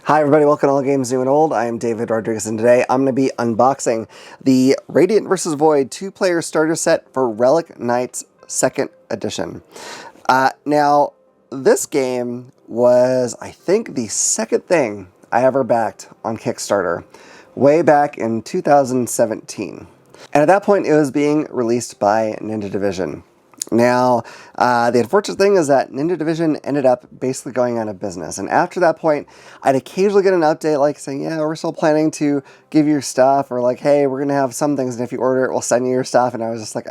Hi everybody, welcome to All Games New and Old. I am David Rodriguez, and today I'm going to be unboxing the Radiant vs. Void 2-player starter set for Relic Knights Second Edition. Now, this game was, I think, the second thing I ever backed on Kickstarter, way back in 2017. And at that point, it was being released by Ninja Division. Now, the unfortunate thing is that Ninja Division ended up basically going out of business. And after that point, I'd occasionally get an update like saying, yeah, we're still planning to give you your stuff, or like, hey, we're going to have some things, and if you order it, we'll send you your stuff. And I was just like,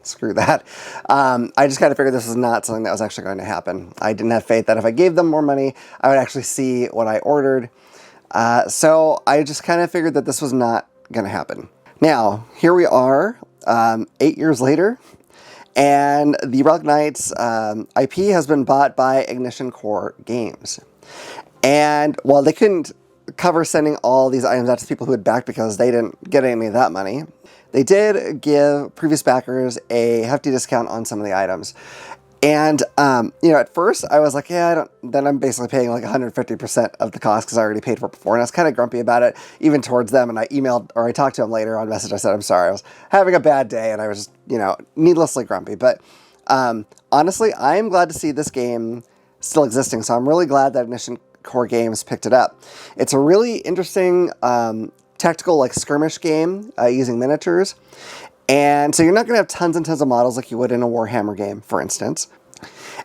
screw that. I just kind of figured this was not something that was actually going to happen. I didn't have faith that if I gave them more money, I would actually see what I ordered. So I just kind of figured that this was not going to happen. Now, here we are, 8 years later. And the Relic Knights IP has been bought by Ignition Core Games. And while they couldn't cover sending all these items out to people who had backed because they didn't get any of that money, they did give previous backers a hefty discount on some of the items. And, you know, at first I was like, yeah, then I'm basically paying like 150% of the cost because I already paid for it before. And I was kind of grumpy about it, even towards them. And I emailed, or I talked to them later on message. I said, I'm sorry, I was having a bad day and I was just, you know, needlessly grumpy. But honestly, I'm glad to see this game still existing. So I'm really glad that Ignition Core Games picked it up. It's a really interesting tactical like skirmish game using miniatures. And so you're not going to have tons and tons of models like you would in a Warhammer game, for instance.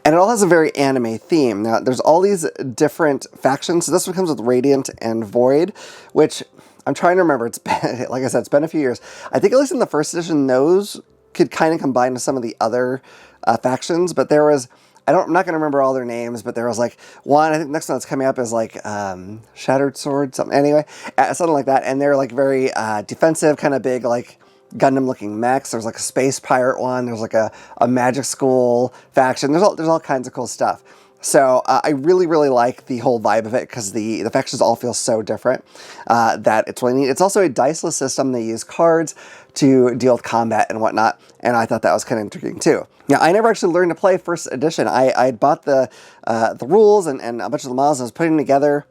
And it all has a very anime theme. Now, there's all these different factions. So this one comes with Radiant and Void, which I'm trying to remember. It's been, like I said, it's been a few years. I think at least in the first edition, those could kind of combine with some of the other factions. But there was, I'm not going to remember all their names, but there was like one, I think the next one that's coming up is like Shattered Sword, something, anyway, something like that. And they're like very defensive, kind of big, like Gundam-looking mechs. There's like a space pirate one. There's like a magic school faction. There's all kinds of cool stuff. So I really, really like the whole vibe of it because the factions all feel so different that it's really neat. It's also a diceless system. They use cards to deal with combat and whatnot, and I thought that was kind of intriguing too. Now, I never actually learned to play first edition. I had bought the rules and a bunch of the models and I was putting them together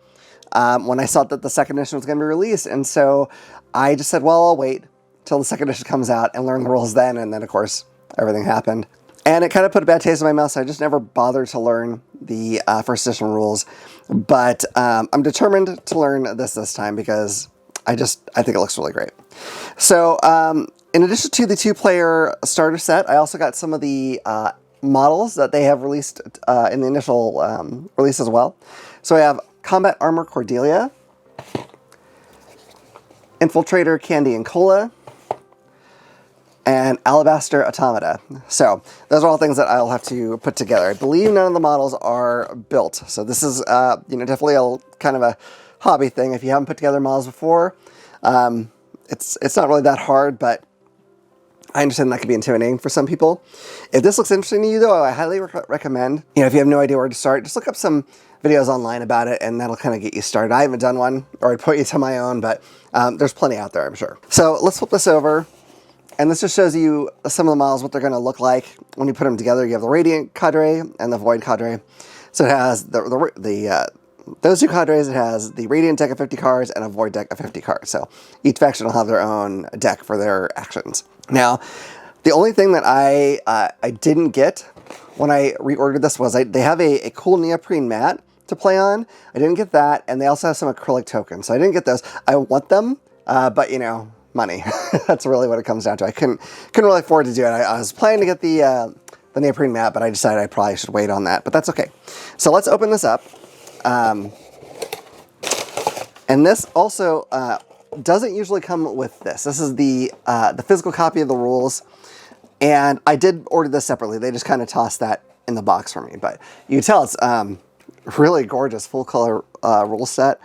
when I saw that the second edition was going to be released, and so I just said, well, I'll wait till the second edition comes out and learn the rules then, and then of course everything happened. And it kind of put a bad taste in my mouth, so I just never bothered to learn the first edition rules. But I'm determined to learn this time because I think it looks really great. So in addition to the 2-player starter set, I also got some of the models that they have released in the initial release as well. So I have Combat Armor Cordelia, Infiltrator Candy Cola, and Alabaster Automata. So those are all things that I'll have to put together. I believe none of the models are built. So this is, you know, definitely a kind of a hobby thing. If you haven't put together models before, it's not really that hard, but I understand that could be intimidating for some people. If this looks interesting to you, though, I highly recommend, you know, if you have no idea where to start, just look up some videos online about it, and that'll kind of get you started. I haven't done one, or I'd put you to my own, but there's plenty out there, I'm sure. So let's flip this over. And this just shows you some of the models, what they're going to look like when you put them together. You have the Radiant cadre and the Void cadre. So it has those two cadres. It has the Radiant deck of 50 cards and a Void deck of 50 cards. So each faction will have their own deck for their actions. Now, the only thing that I didn't get when I reordered this was they have a cool neoprene mat to play on. I didn't get that, and they also have some acrylic tokens. So I didn't get those. I want them, but you know, money. That's really what it comes down to. I couldn't really afford to do it. I was planning to get the neoprene mat, but I decided I probably should wait on that, but that's okay. So let's open this up. And this also doesn't usually come with this. This is the physical copy of the rules, and I did order this separately. They just kind of tossed that in the box for me, but you can tell it's really gorgeous, full color rule set.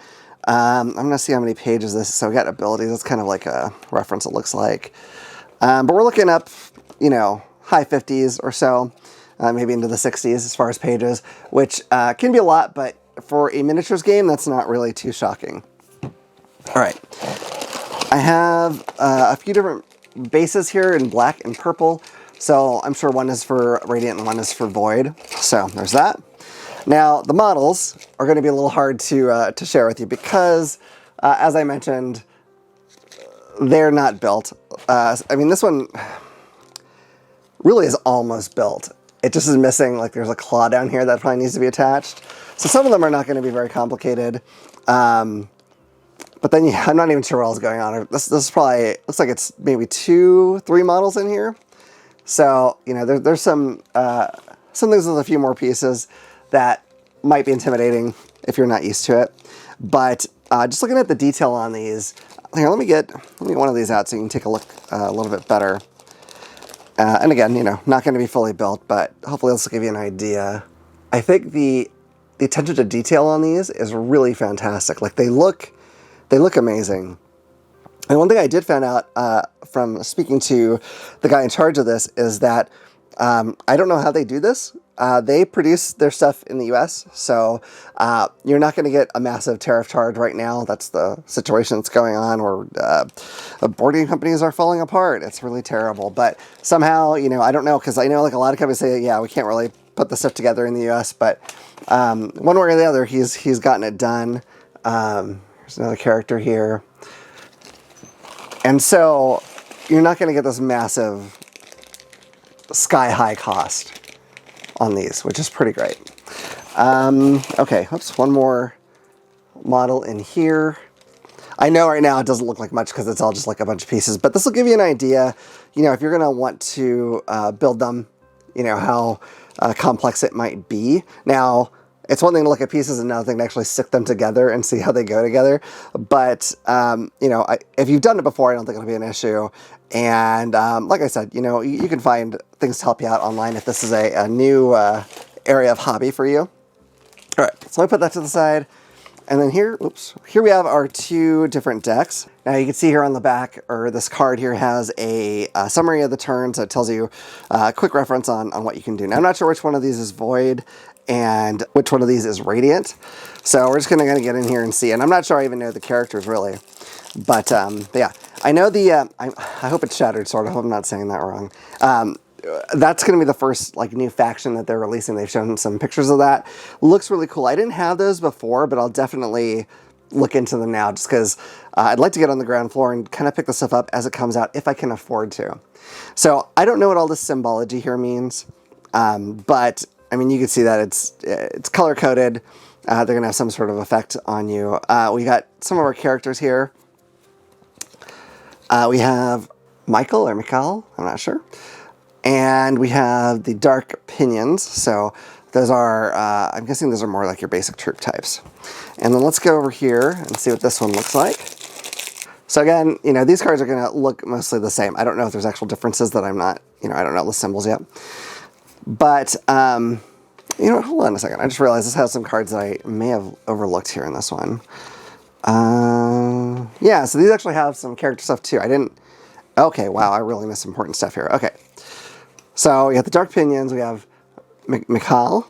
I'm going to see how many pages this is. So we got abilities. That's kind of like a reference, it looks like. But we're looking up, you know, high 50s or so, maybe into the 60s as far as pages, which can be a lot, but for a miniatures game, that's not really too shocking. All right. I have a few different bases here in black and purple. So I'm sure one is for Radiant and one is for Void. So there's that. Now, the models are going to be a little hard to share with you because, as I mentioned, they're not built. I mean, this one really is almost built. It just is missing, like there's a claw down here that probably needs to be attached. So some of them are not going to be very complicated. But then I'm not even sure what else is going on. This is probably, looks like it's maybe 2, 3 models in here. So, you know, there's some things with a few more pieces that might be intimidating if you're not used to it. But just looking at the detail on these, here, let me get one of these out so you can take a look a little bit better. And again, you know, not going to be fully built, but hopefully this will give you an idea. I think the attention to detail on these is really fantastic. Like they look amazing. And one thing I did find out from speaking to the guy in charge of this is that I don't know how they do this. They produce their stuff in the US, so you're not going to get a massive tariff charge right now. That's the situation that's going on, or boarding companies are falling apart. It's really terrible. But somehow, you know, I don't know, because I know like a lot of companies say, yeah, we can't really put the stuff together in the US, but one way or the other, he's gotten it done. There's another character here. And so you're not going to get this massive sky-high cost on these, which is pretty great. Okay, oops, one more model in here. I know right now it doesn't look like much because it's all just like a bunch of pieces, but this will give you an idea, you know, if you're going to want to build them, you know, how complex it might be. Now, it's one thing to look at pieces and another thing to actually stick them together and see how they go together. But, you know, if you've done it before, I don't think it'll be an issue. And like I said, you know, you can find things to help you out online if this is a new area of hobby for you. All right, so let me put that to the side. And then here, oops, here we have our 2 different decks. Now you can see here on the back, or this card here has a summary of the turns that tells you a quick reference on what you can do. Now I'm not sure which one of these is Void and which one of these is Radiant. So we're just gonna get in here and see. And I'm not sure I even know the characters really. But yeah, I know the, I hope it's Shattered Sword. I hope I'm not saying that wrong. That's going to be the first like new faction that they're releasing. They've shown some pictures of that. Looks really cool. I didn't have those before, but I'll definitely look into them now just because I'd like to get on the ground floor and kind of pick the stuff up as it comes out if I can afford to. So I don't know what all this symbology here means, but I mean, you can see that it's color coded. They're going to have some sort of effect on you. We got some of our characters here. We have Michael or Mikhail, I'm not sure. And we have the Dark Pinions. So those are, I'm guessing those are more like your basic troop types. And then let's go over here and see what this one looks like. So again, you know, these cards are going to look mostly the same. I don't know if there's actual differences that I'm not, you know, I don't know the symbols yet. But, you know, hold on a second. I just realized this has some cards that I may have overlooked here in this one. Yeah, so these actually have some character stuff too. I didn't, okay, wow, I really missed some important stuff here. Okay, so we have the Dark Pinions, we have Mikhail,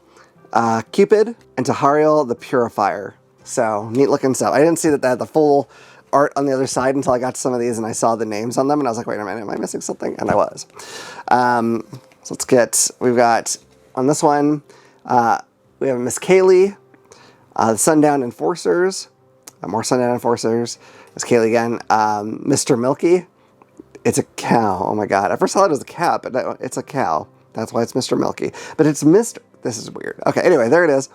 Cupid, and Tahariel the Purifier. So, neat looking stuff. I didn't see that they had the full art on the other side until I got to some of these and I saw the names on them and I was like, wait a minute, am I missing something? And I was. So let's get, we've got, on this one, we have Miss Kaylee, the Sundown Enforcers, more Sundown Enforcers, Miss Kaylee again, Mr. Milky, it's a cow, oh my god, at first I thought it was a cat, but no, it's a cow, that's why it's Mr. Milky, but it's Mr., this is weird, okay, anyway, there it is,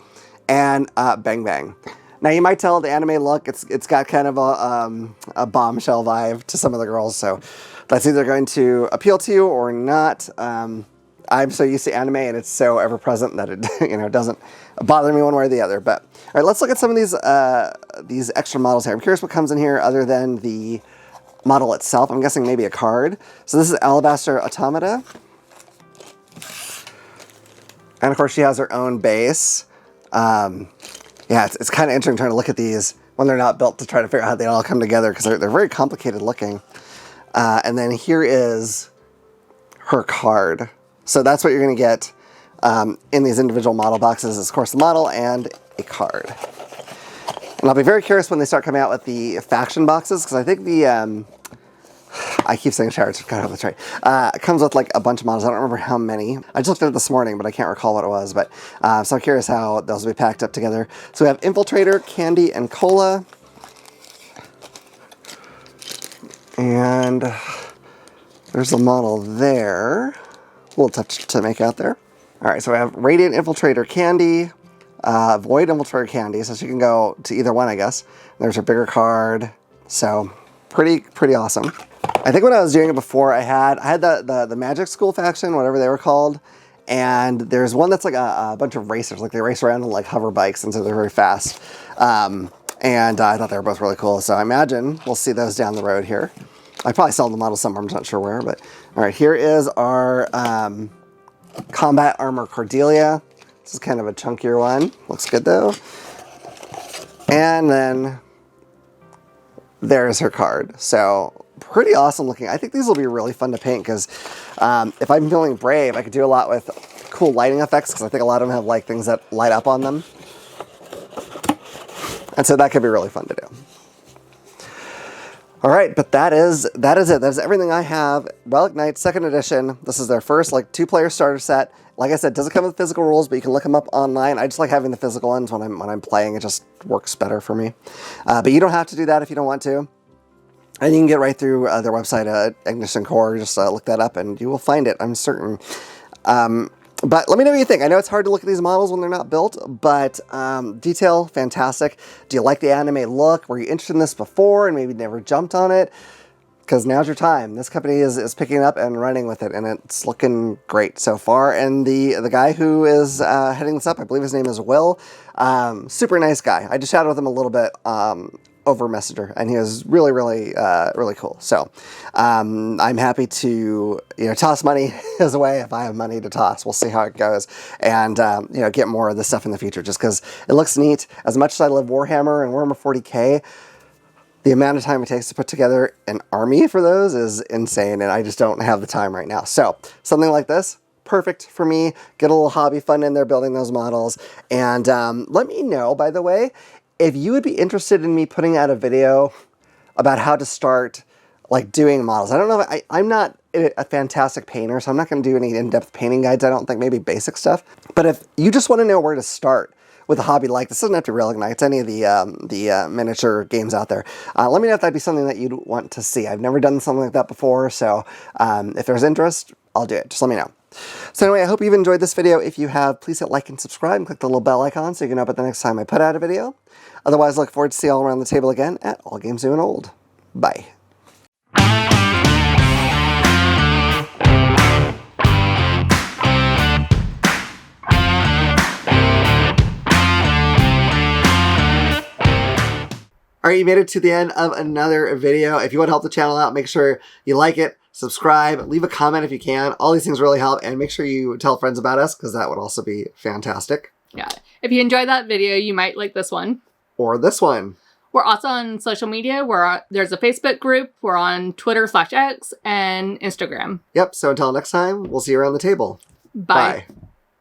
and Bang Bang. Now you might tell the anime look, it's got kind of a bombshell vibe to some of the girls, so that's either going to appeal to you or not. I'm so used to anime and it's so ever present that it you know doesn't bother me one way or the other. But all right, let's look at some of these extra models here. I'm curious what comes in here other than the model itself. I'm guessing maybe a card. So this is Alabaster Automata, and of course she has her own base. Yeah, it's kind of interesting trying to look at these when they're not built to try to figure out how they all come together because they're very complicated looking. And then here is her card. So that's what you're going to get in these individual model boxes is, of course, the model and a card. And I'll be very curious when they start coming out with the faction boxes because I think the I keep saying shower, it's kind of that's right. It comes with like a bunch of models. I don't remember how many. I just looked at it this morning, but I can't recall what it was. But so I'm curious how those will be packed up together. So we have Infiltrator, Candy, and Cola. And there's the model there. A little tough to make out there. All right, so we have Radiant Infiltrator Candy, Void Infiltrator Candy, so she can go to either one, I guess. There's her bigger card, so pretty awesome. I think when I was doing it before, I had the Magic School faction, whatever they were called, and there's one that's like a bunch of racers, like they race around on like hover bikes, and so they're very fast. And I thought they were both really cool, so I imagine we'll see those down the road here. I probably saw the model somewhere, I'm just not sure where, but all right, here is our Combat Armor Cordelia. This is kind of a chunkier one. Looks good though. And then there's her card. So pretty awesome looking. I think these will be really fun to paint because if I'm feeling brave, I could do a lot with cool lighting effects because I think a lot of them have like things that light up on them. And so that could be really fun to do. All right, but that is it. That is everything I have. Relic Knights Second Edition. This is their first like 2-player starter set. Like I said, it doesn't come with physical rules, but you can look them up online. I just like having the physical ones when I'm playing. It just works better for me. But you don't have to do that if you don't want to. And you can get right through their website, Ignition Core. Just look that up, and you will find it. I'm certain. But let me know what you think. I know it's hard to look at these models when they're not built, but detail, fantastic. Do you like the anime look? Were you interested in this before and maybe never jumped on it? Because now's your time. This company is picking it up and running with it, and it's looking great so far. And the guy who is heading this up, I believe his name is Will, super nice guy. I just chatted with him a little bit over Messenger, and he was really, really, really cool. So I'm happy to, toss money his way if I have money to toss. We'll see how it goes, and get more of this stuff in the future, just because it looks neat. As much as I love Warhammer and Warhammer 40K, the amount of time it takes to put together an army for those is insane, and I just don't have the time right now. So something like this, perfect for me. Get a little hobby fun in there building those models, and let me know, by the way, if you would be interested in me putting out a video about how to start like doing models. I don't know, I'm not a fantastic painter, so I'm not going to do any in-depth painting guides, I don't think, maybe basic stuff. But if you just want to know where to start with a hobby like this, doesn't have to be Relic Knights, any of the miniature games out there, let me know if that'd be something that you'd want to see. I've never done something like that before, so if there's interest, I'll do it. Just let me know. So anyway, I hope you've enjoyed this video. If you have, please hit like and subscribe and click the little bell icon so you can know about the next time I put out a video. Otherwise, I look forward to see you all around the table again at All Games New and Old. Bye. All right, you made it to the end of another video. If you want to help the channel out, make sure you like it, subscribe, leave a comment if you can. All these things really help, and make sure you tell friends about us, because that would also be fantastic. Yeah. If you enjoyed that video, you might like this one. Or this one. We're also on social media. There's a Facebook group. We're on Twitter/X and Instagram. Yep, so until next time, we'll see you around the table. Bye.